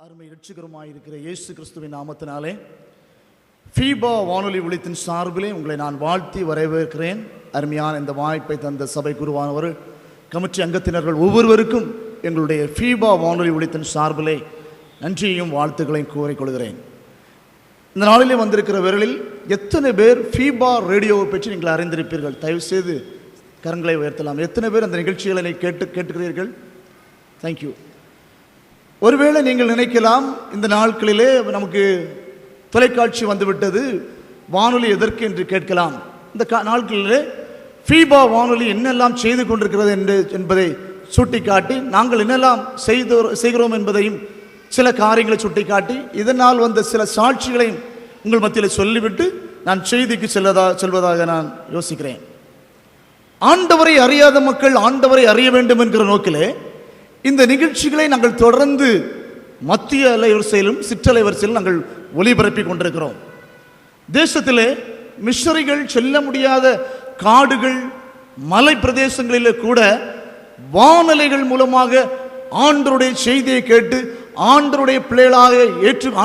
அருமை இரட்சகருமாயிருக்கிற இயேசு கிறிஸ்துவின் நாமத்தினாலே ஃபீபா வானொலி ஒலித்தின் சார்பிலே உங்களை நான் வாழ்த்தி வரவேற்கிறேன். அருமையான இந்த வாய்ப்பை தந்த சபை குருவானவர், கமிட்டி அங்கத்தினர்கள் ஒவ்வொருவருக்கும் எங்களுடைய ஃபீபா வானொலி ஒலித்தின் சார்பிலே நன்றியையும் வாழ்த்துக்களையும் கூறிக்கொள்கிறேன். இந்த நாளிலே வந்திருக்கிற விரலில் எத்தனை பேர் ஃபீபா ரேடியோவை பற்றி நீங்கள் அறிந்திருப்பீர்கள்? தயவுசெய்து கரங்களை உயர்த்தலாம். எத்தனை பேர் அந்த நிகழ்ச்சிகளை கேட்டுக்கிறீர்கள்? தேங்க்யூ. ஒருவேளை நீங்கள் நினைக்கலாம், இந்த நாட்களிலே நமக்கு தொலைக்காட்சி வந்துவிட்டது, வானொலி எதற்கு என்று கேட்கலாம். இந்த நாட்களிலே ஃபீபா வானொலி என்னெல்லாம் செய்து கொண்டிருக்கிறது என்பதை சுட்டிக்காட்டி, நாங்கள் என்னெல்லாம் செய்கிறோம் என்பதையும் சில காரியங்களை சுட்டிக்காட்டி, இதனால் வந்த சில சாட்சிகளையும் உங்கள் மத்தியில் சொல்லிவிட்டு நான் செய்திக்கு செல்வதாக நான் யோசிக்கிறேன். ஆண்டவரை அறியாத மக்கள் ஆண்டவரை அறிய வேண்டும் என்கிற நோக்கிலே இந்த நிகழ்ச்சிகளை நாங்கள் தொடர்ந்து மத்திய அலைவரிசையிலும் சிற்றலைவரிசையிலும் நாங்கள் ஒளிபரப்பிக் கொண்டிருக்கிறோம். தேசத்திலே மிஷனரிகள் செல்ல முடியாத காடுகள், மலை பிரதேசங்களிலே கூட வானலைகள் மூலமாக ஆண்டவருடைய செய்தியை கேட்டு ஆண்டவருடைய பிள்ளைகளாக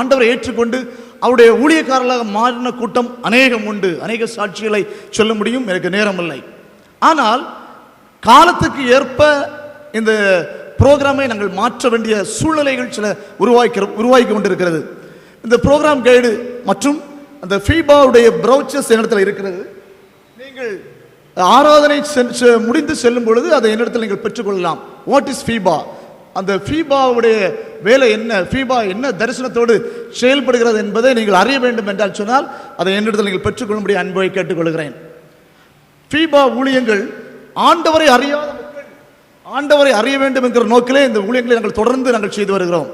ஆண்டவரை ஏற்றுக்கொண்டு அவருடைய ஊழியக்காரர்களாக மாறின கூட்டம் அநேகம் உண்டு. அநேக சாட்சிகளை சொல்ல முடியும், எனக்கு நேரம் இல்லை. ஆனால் காலத்துக்கு ஏற்ப இந்த புரோகிராமை நாங்கள் மாற்ற வேண்டிய சூழ்நிலைகள் சில உருவாக்கி கொண்டிருக்கிறது. இந்த ப்ரோக்ராம் கைடு மற்றும் அந்த ஃபீபாவுடைய ப்ரௌச்சர்ஸ் என்னிடத்தில் இருக்கிறது. நீங்கள் ஆராதனை முடிந்து செல்லும் பொழுது அதை என்னிடத்தில் நீங்கள் பெற்றுக்கொள்ளலாம். வாட் இஸ் ஃபீபா, அந்த ஃபீபாவுடைய வேலை என்ன, ஃபீபா என்ன தரிசனத்தோடு செயல்படுகிறது என்பதை நீங்கள் அறிய வேண்டும் என்றால் சொன்னால் அதை என்னிடத்தில் நீங்கள் பெற்றுக்கொள்ளும்படி அன்பை கேட்டுக்கொள்கிறேன். ஃபீபா ஊழியங்கள் ஆண்டவரை அறியாத மக்கள் ஆண்டவரை அறிய வேண்டும் என்கிற நோக்கிலே இந்த ஊழியங்களை நாங்கள் தொடர்ந்து செய்து வருகிறோம்.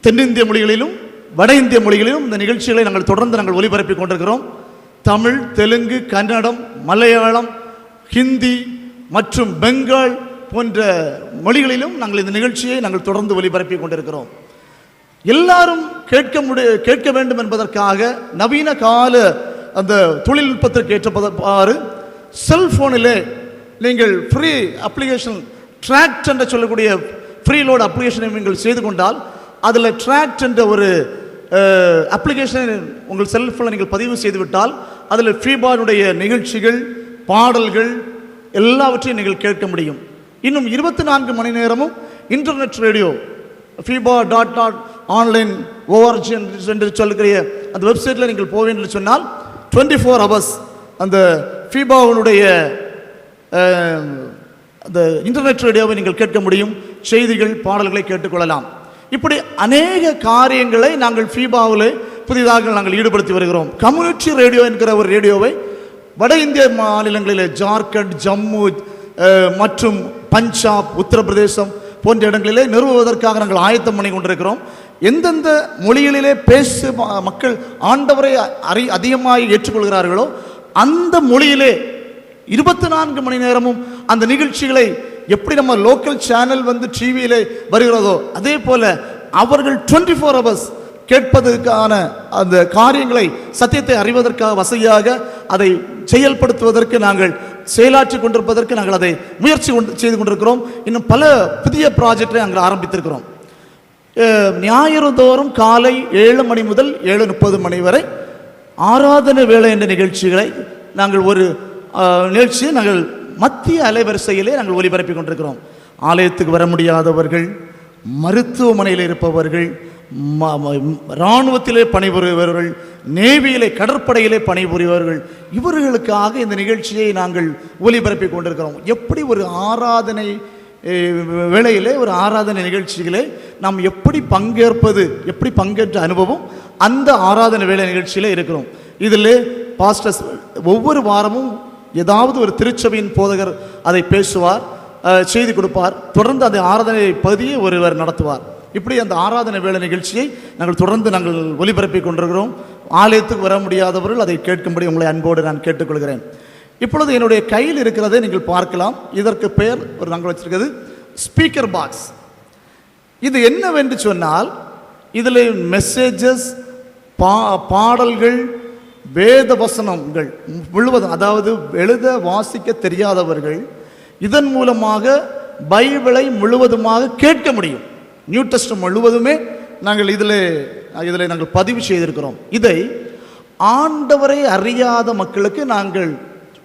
தென்னிந்திய மொழிகளிலும் வட இந்திய மொழிகளிலும் இந்த நிகழ்ச்சிகளை நாங்கள் தொடர்ந்து ஒலிபரப்பிக் கொண்டிருக்கிறோம். தமிழ், தெலுங்கு, கன்னடம், மலையாளம், ஹிந்தி மற்றும் பெங்கால் போன்ற மொழிகளிலும் நாங்கள் இந்த நிகழ்ச்சியை தொடர்ந்து ஒலிபரப்பிக் கொண்டிருக்கிறோம். எல்லாரும் கேட்க வேண்டும் என்பதற்காக நவீன கால அந்த தொழில்நுட்பத்திற்கு ஏற்றவாறு செல்போனிலே நீங்கள் ஃப்ரீ அப்ளிகேஷன் ட்ராக்ட் என்று சொல்லக்கூடிய ஃப்ரீ லோட் அப்ளிகேஷனை நீங்கள் செய்து கொண்டால், அதில் ட்ராக்ட் என்ற ஒரு அப்ளிகேஷனை உங்கள் செல்போனில் நீங்கள் பதிவு செய்துவிட்டால் அதில் ஃபீபாவுடைய நிகழ்ச்சிகள், பாடல்கள் எல்லாவற்றையும் நீங்கள் கேட்க முடியும். இன்னும் 24 மணி நேரமும் இன்டர்நெட் ரேடியோ fiba.online org என்று சொல்லுகிற அந்த வெப்சைட்டில் நீங்கள் போவேன் என்று சொன்னால் 24 hours அந்த ஃபீபாவுடைய அந்த இன்டர்நெட் ரேடியோவை நீங்கள் கேட்க முடியும். செய்திகள், பாடல்களை கேட்டுக்கொள்ளலாம். இப்படி அநேக காரியங்களை நாங்கள் ஃபீபாவில் புதிதாக ஈடுபடுத்தி வருகிறோம். கம்யூனிட்டி ரேடியோ என்கிற ஒரு ரேடியோவை வட இந்திய மாநிலங்களில் ஜார்க்கண்ட், ஜம்மு மற்றும் பஞ்சாப், உத்தரப்பிரதேசம் போன்ற இடங்களிலே நிறுவுவதற்காக நாங்கள் ஆயத்தம் பண்ணி கொண்டிருக்கிறோம். எந்தெந்த மொழிகளிலே மக்கள் ஆண்டவரை அதிகமாக ஏற்றுக்கொள்கிறார்களோ அந்த மொழியிலே 24 மணி நேரமும் அந்த நிகழ்ச்சிகளை எப்படி நம்ம லோக்கல் சேனல் டிவியிலே வருகிறதோ அதே போல அவர்கள் 24 hours கேட்பதற்கான அந்த காரியங்களை, சத்தியத்தை அறிவதற்காக வசதியாக அதை செயல்படுத்துவதற்கு நாங்கள் செயலாற்றி கொண்டிருப்பதற்கு நாங்கள் அதை முயற்சி செய்து கொண்டிருக்கிறோம். இன்னும் பல புதிய ப்ராஜெக்டை நாங்கள் ஆரம்பித்திருக்கிறோம். ஞாயிறு தோறும் காலை 7 மணி முதல் 7:30 மணி வரை ஆராதனை வேலை என்ற நிகழ்ச்சிகளை ஒரு நிகழ்ச்சியை நாங்கள் மத்திய அலைவரிசையிலே ஒலிபரப்பிக் கொண்டிருக்கிறோம். ஆலயத்துக்கு வர முடியாதவர்கள், மருத்துவமனையில் இருப்பவர்கள், இராணுவத்திலே பணிபுரிபவர்கள், நேவியிலே கடற்படையிலே பணிபுரிபவர்கள், இவர்களுக்காக இந்த நிகழ்ச்சியை நாங்கள் ஒலிபரப்பிக் கொண்டிருக்கிறோம். எப்படி ஒரு ஆராதனை வேளையிலே, ஒரு ஆராதனை நிகழ்ச்சிகளே நாம் எப்படி பங்கேற்பது, எப்படி பங்கேற்ற அனுபவம் அந்த ஆராதனை வேலை நிகழ்ச்சியிலே இருக்கிறோம். இதில் பாஸ்டர்ஸ் ஒவ்வொரு வாரமும் ஏதாவது ஒரு திருச்சபையின் போதகர் அதை பேசுவார், செய்தி கொடுப்பார். தொடர்ந்து அந்த ஆராதனை பகுதியை ஒருவர் நடத்துவார். இப்படி அந்த ஆராதனை வேலை நிகழ்ச்சியை தொடர்ந்து ஒலிபரப்பிக் கொண்டிருக்கிறோம். ஆலயத்துக்கு வர முடியாதவர்கள் அதை கேட்கும்படி உங்களை அன்போடு நான் கேட்டுக்கொள்கிறேன். இப்பொழுது என்னுடைய கையில் இருக்கிறதை நீங்கள் பார்க்கலாம். இதற்கு பெயர் நாங்கள் வச்சிருக்கிறது ஸ்பீக்கர் பாக்ஸ். இது என்னவென்று சொன்னால், இதில் மெசேஜஸ், பாடல்கள், வேத வசனங்கள் முழுவதும், அதாவது எழுத வாசிக்க தெரியாதவர்கள் இதன் மூலமாக பைபிளை முழுவதுமாக கேட்க முடியும். நியூ டெஸ்டமென்ட் முழுவதுமே நாங்கள் இதில் நாங்கள் பதிவு செய்திருக்கிறோம். இதை ஆண்டவரை அறியாத மக்களுக்கு நாங்கள்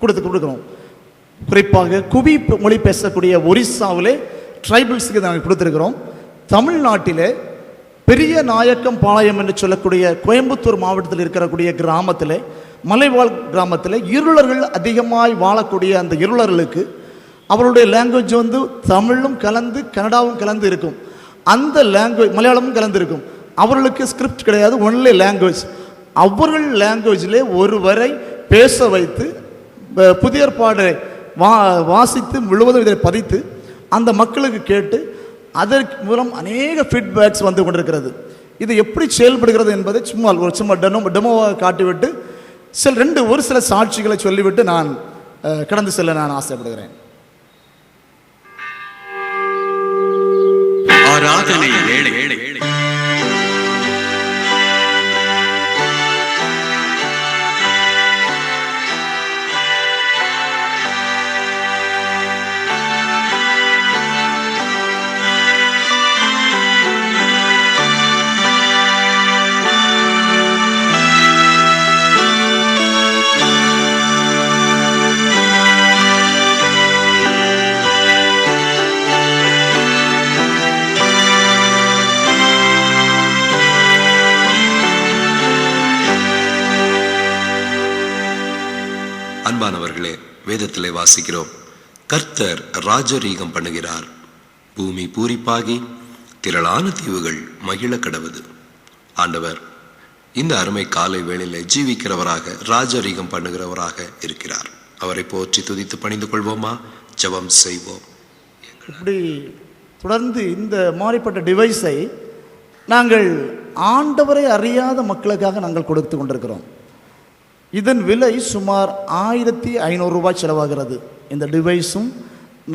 கொடுக்கிறோம். குறிப்பாக குவி மொழி பேசக்கூடிய ஒரிசாவிலே ட்ரைபிள்ஸுக்கு நாங்கள் கொடுத்துருக்கிறோம். தமிழ்நாட்டிலே பெரிய நாயக்கம் பாளையம் என்று சொல்லக்கூடிய கோயம்புத்தூர் மாவட்டத்தில் இருக்கக்கூடிய கிராமத்தில், மலைவாழ் கிராமத்தில் இருளர்கள் அதிகமாய் வாழக்கூடிய அந்த இருளர்களுக்கு அவருடைய லாங்குவேஜ் தமிழும் கலந்து கன்னடாவும் கலந்து இருக்கும். அந்த லாங்குவேஜ் மலையாளமும் கலந்து இருக்கும். அவர்களுக்கு ஸ்கிரிப்ட் கிடையாது, ஒன்லி லாங்குவேஜ். அவர்கள் லாங்குவேஜிலே ஒருவரை பேச வைத்து புதிய ஏற்பாடு வாசித்து முழுவதும் இதை பதித்து அந்த மக்களுக்கு கேட்டு அதற்கு மூலம் அநேக ஃபீட்பேக்ஸ் வந்து கொண்டிருக்கிறது. இது எப்படி செயல்படுகிறது என்பதை சும்மா டெமோவாக காட்டிவிட்டு ஒரு சில சாட்சிகளை சொல்லிவிட்டு நான் கடந்து செல்ல நான் ஆசைப்படுகிறேன். ஆராதனை வேளை. அன்பானவர்களே, வேதத்திலே வாசிக்கிறோம், கர்த்தர் ராஜரீகம் பண்ணுகிறார், பூமி பூரிப்பாகி திரளான தீவுகள் மகிழ கடவுது. ஆண்டவர் இந்த அருமை காலை வேளையிலே ஜீவிக்கிறவராக ராஜரீகம் பண்ணுகிறவராக இருக்கிறார். அவரை போற்றி துதித்து பணிந்து கொள்வோமா? ஜெபம் செய்வோம். இப்படி தொடர்ந்து இந்த மாறிப்பட்ட டிவைஸை நாங்கள் ஆண்டவரை அறியாத மக்களுக்காக நாங்கள் கொடுத்து கொண்டிருக்கிறோம். இதன் விலை சுமார் 1500 ரூபாய் செலவாகிறது. இந்த டிவைஸும்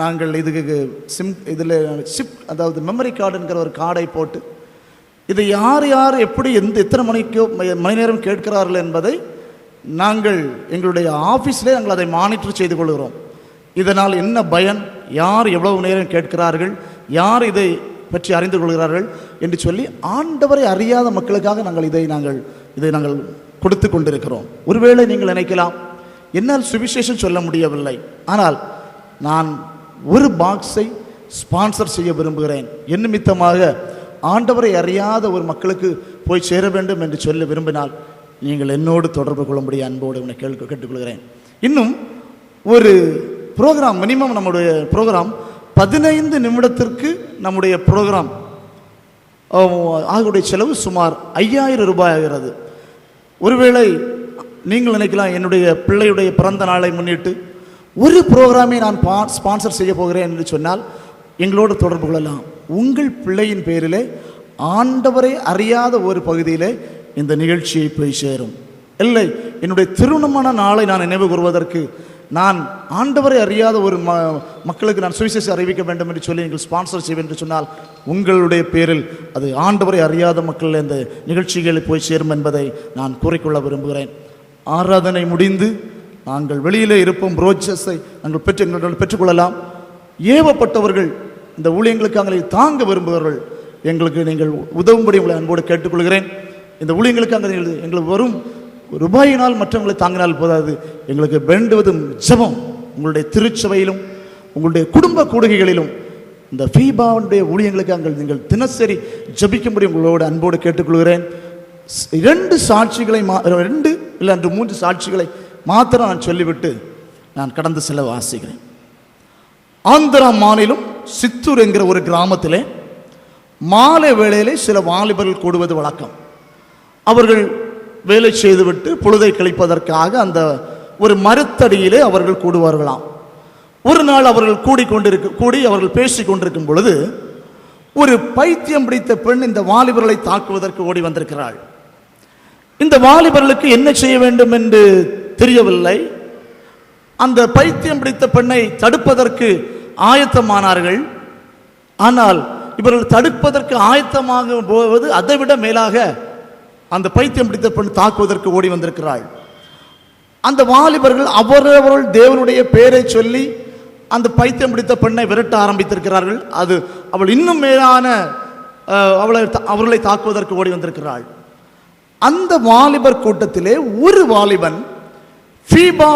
நாங்கள் இதுக்கு இதில் சிப், அதாவது மெமரி கார்டுங்கிற ஒரு கார்டை போட்டு இதை யார் எப்படி எத்தனை மணி நேரம் கேட்கிறார்கள் என்பதை நாங்கள் எங்களுடைய ஆஃபீஸிலே நாங்கள் அதை மானிட்டர் செய்து கொள்கிறோம். இதனால் என்ன பயன், யார் எவ்வளவு நேரம் கேட்கிறார்கள், யார் இதை பற்றி அறிந்து கொள்கிறார்கள் என்று சொல்லி ஆண்டவரை அறியாத மக்களுக்காக இதை நாங்கள் கொடுத்து கொண்டிருக்கிறோம். ஒருவேளை நீங்கள் நினைக்கலாம், என்னால் சுவிசேஷம் சொல்ல முடியவில்லை, ஆனால் நான் ஒரு பாக்ஸை ஸ்பான்சர் செய்ய விரும்புகிறேன், என் நிமித்தமாக ஆண்டவரை அறியாத ஒரு மக்களுக்கு போய் சேர வேண்டும் என்று சொல்ல விரும்பினால் நீங்கள் என்னோடு தொடர்பு கொள்ளும்படி அன்போடு உன்னை கேட்டுக்கொள்கிறேன். இன்னும் ஒரு ப்ரோக்ராம், மினிமம் நம்முடைய ப்ரோக்ராம் 15 நிமிடத்திற்கு நம்முடைய ப்ரோக்ராம் ஆகுடைய செலவு சுமார் 5000 ரூபாய் ஆகிறது. ஒருவேளை நீங்கள் நினைக்கலாம், என்னுடைய பிள்ளையுடைய பிறந்த நாளை முன்னிட்டு ஒரு ப்ரோக்ராமை நான் ஸ்பான்சர் செய்ய போகிறேன் என்று சொன்னால் எங்களோடு தொடர்பு கொள்ளலாம். உங்கள் பிள்ளையின் பேரிலே ஆண்டவரை அறியாத ஒரு பகுதியிலே இந்த நிகழ்ச்சியை போய் சேரும். இல்லை, என்னுடைய திருமணமான நாளை நான் நினைவு கூறுவதற்கு நான் ஆண்டவரை அறியாத ஒரு மக்களுக்கு நான் சுவிசேஷம் அறிவிக்க வேண்டும் என்று சொல்லி நீங்கள் ஸ்பான்சர் செய்வேன் என்று சொன்னால் உங்களுடைய பேரில் அது ஆண்டவரை அறியாத மக்கள் இந்த நிகழ்ச்சிகளில் போய் சேரும் என்பதை நான் கூறிக்கொள்ள விரும்புகிறேன். ஆராதனை முடிந்து நாங்கள் வெளியிலே இருப்போம், ரோஜஸை நாங்கள் பெற்றுக்கொள்ளலாம். ஏவப்பட்டவர்கள் இந்த ஊழியங்களுக்காக தாங்க விரும்புகிறவர்கள் எங்களுக்கு நீங்கள் உதவும்படி உங்களை அன்போடு கேட்டுக்கொள்கிறேன். இந்த ஊழியங்களுக்காக எங்களுக்கு வரும் ரூபாயினால் மற்றவங்களை தாங்கினால் போதாது, எங்களுக்கு வேண்டுவதும் ஜெபம். உங்களுடைய திருச்சபையிலும் உங்களுடைய குடும்ப கூடுகைகளிலும் இந்த ஃபீபாவுடைய ஊழியங்களுக்காக நீங்கள் தினசரி ஜெபிக்கும்படி உங்களோட அன்போடு கேட்டுக்கொள்கிறேன். 2 சாட்சிகளை 2 இல்லை 3 சாட்சிகளை மாத்திரம் நான் சொல்லிவிட்டு நான் கடந்து செல்ல வாசிக்கிறேன். ஆந்திரா மாநிலம் சித்தூர் என்கிற ஒரு கிராமத்திலே மாலை வேளையிலே சில வாலிபர்கள் கூடுவது வழக்கம். அவர்கள் வேலை செய்துவிட்டு பொழுதை கழிப்பதற்காக அந்த ஒரு மரத்தடியிலே அவர்கள் கூடுவார்களாம். ஒரு நாள் அவர்கள் கூடி அவர்கள் பேசி கொண்டிருக்கும் பொழுது ஒரு பைத்தியம் பிடித்த பெண் இந்த வாலிபர்களை தாக்குவதற்கு ஓடி வந்திருக்கிறாள். இந்த வாலிபர்களுக்கு என்ன செய்ய வேண்டும் என்று தெரியவில்லை. அந்த பைத்தியம் பிடித்த பெண்ணை தடுப்பதற்கு ஆயத்தமானார்கள். ஆனால் இவர்கள் தடுப்பதற்கு ஆயத்தமாக போவது அதைவிட மேலாக அந்த பைத்தியம் பிடித்த பெண் தாக்குவதற்கு ஓடி வந்திருக்கிறாள். அந்த வாலிபர்கள் அவரவர்கள் தேவனுடைய பெயரை சொல்லி அந்த பைத்தியம் பிடித்த பெண்ணை விரட்ட ஆரம்பித்திருக்கிறார்கள். அவள் இன்னும் மேலான அவர்களை தாக்குவதற்கு ஓடி வந்திருக்கிறாள். அந்த வாலிபர் கூட்டத்திலே ஒரு வாலிபன் ஃபீபா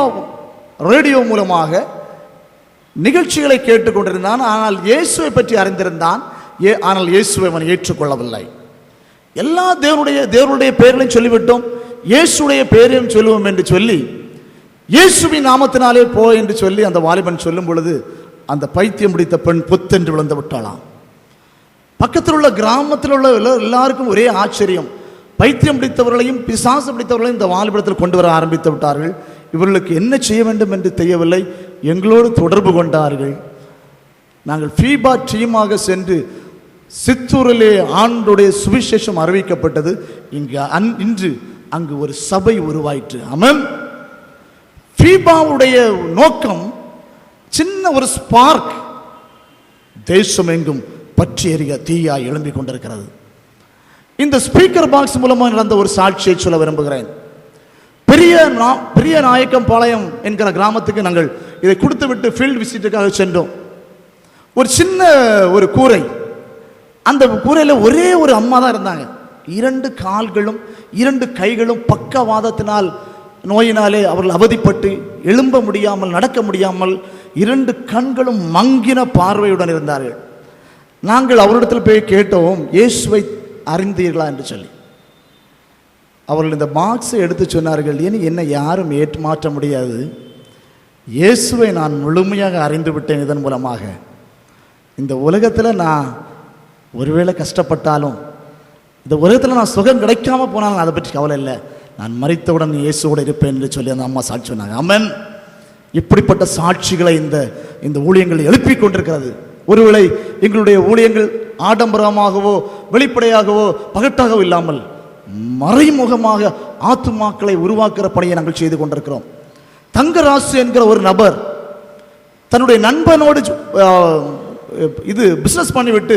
ரேடியோ மூலமாக நிகழ்ச்சிகளை கேட்டுக்கொண்டிருந்தான். ஆனால் இயேசுவை பற்றி அறிந்திருந்தான். ஆனால் இயேசுவை அவன் ஏற்றுக்கொள்ளவில்லை. எல்லா தேவனுடைய பெயர்களையும் சொல்லிவிட்டோம், இயேசுடைய பெயரையும் சொல்லுவோம் என்று சொல்லி, இயேசுவின் நாமத்தினாலே போ என்று சொல்லி அந்த வாலிபன் சொல்லும் பொழுது அந்த பைத்தியம் பிடித்த பெண் புத்தென்று விழுந்து விட்டாளாம். பக்கத்தில் உள்ள கிராமத்தில் உள்ள எல்லாருக்கும் ஒரே ஆச்சரியம். பைத்தியம் பிடித்தவர்களையும் பிசாசு பிடித்தவர்களையும் இந்த வாலிபத்தில் கொண்டு வர ஆரம்பித்து விட்டார்கள். இவர்களுக்கு என்ன செய்ய வேண்டும் என்று தெரியவில்லை. எங்களோடு தொடர்பு கொண்டார்கள். நாங்கள் ஃபீபா டீமாக சென்று சித்தூரிலே ஆண்டுடைய சுவிசேஷம் அறிவிக்கப்பட்டது. இன்று அங்கு ஒரு சபை உருவாயிற்று. ஆமென். ஃபீபாவுடைய நோக்கம் சின்ன ஒரு ஸ்பார்க் தேசம் எங்கும் பற்றி எறிய தீயாய் எழும்பிக் கொண்டிருக்கிறது. இந்த ஸ்பீக்கர் பாக்ஸ் மூலமாக நடந்த ஒரு சாட்சியை சொல்ல விரும்புகிறேன். பெரிய நாயக்கம் பாளையம் என்கிற கிராமத்துக்கு நாங்கள் இதை கொடுத்து விட்டு ஃபீல்டு விசிட்டுக்காக சென்றோம். ஒரு சின்ன ஒரு கூரை, அந்த கூரையில் ஒரே ஒரு அம்மா தான் இருந்தாங்க. 2 கால்களும் 2 கைகளும் பக்கவாதத்தினால் நோயினாலே அவர்கள் அவதிப்பட்டு எழும்ப முடியாமல் நடக்க முடியாமல் 2 கண்களும் மங்கின பார்வையுடன் இருந்தார்கள். நாங்கள் அவரிடத்தில் போய் கேட்டோம், இயேசுவை அறிந்தீர்களா என்று சொல்லி. அவர்கள் இந்த பாக்ஸை எடுத்து சொன்னார்கள், என்னை யாரும் ஏற்றுமாற்ற முடியாது, இயேசுவை நான் முழுமையாக அறிந்து விட்டேன். இதன் மூலமாக இந்த உலகத்தில் நான் ஒருவேளை கஷ்டப்பட்டாலும், இந்த உலகத்தில் நான் சுகம் கிடைக்காம போனாலும் அதை பற்றி கவலை இல்லை, நான் மரித்தவுடன் இயேசுவோடு இருப்பேன் என்று சொல்லி அந்த அம்மா சாட்சி சொன்னாங்க. ஆமென். இப்படிப்பட்ட சாட்சிகளை இந்த ஊழியங்கள் எழுப்பிக் கொண்டிருக்கிறது. ஒருவேளை எங்களுடைய ஊழியங்கள் ஆடம்பரமாகவோ வெளிப்படையாகவோ பகட்டாகவோ இல்லாமல் மறைமுகமாக ஆத்துமாக்களை உருவாக்குற பணியை நாங்கள் செய்து கொண்டிருக்கிறோம். தங்கராசு என்கிற ஒரு நபர் தன்னுடைய நண்பனோடு இது பிசினஸ் பண்ணிவிட்டு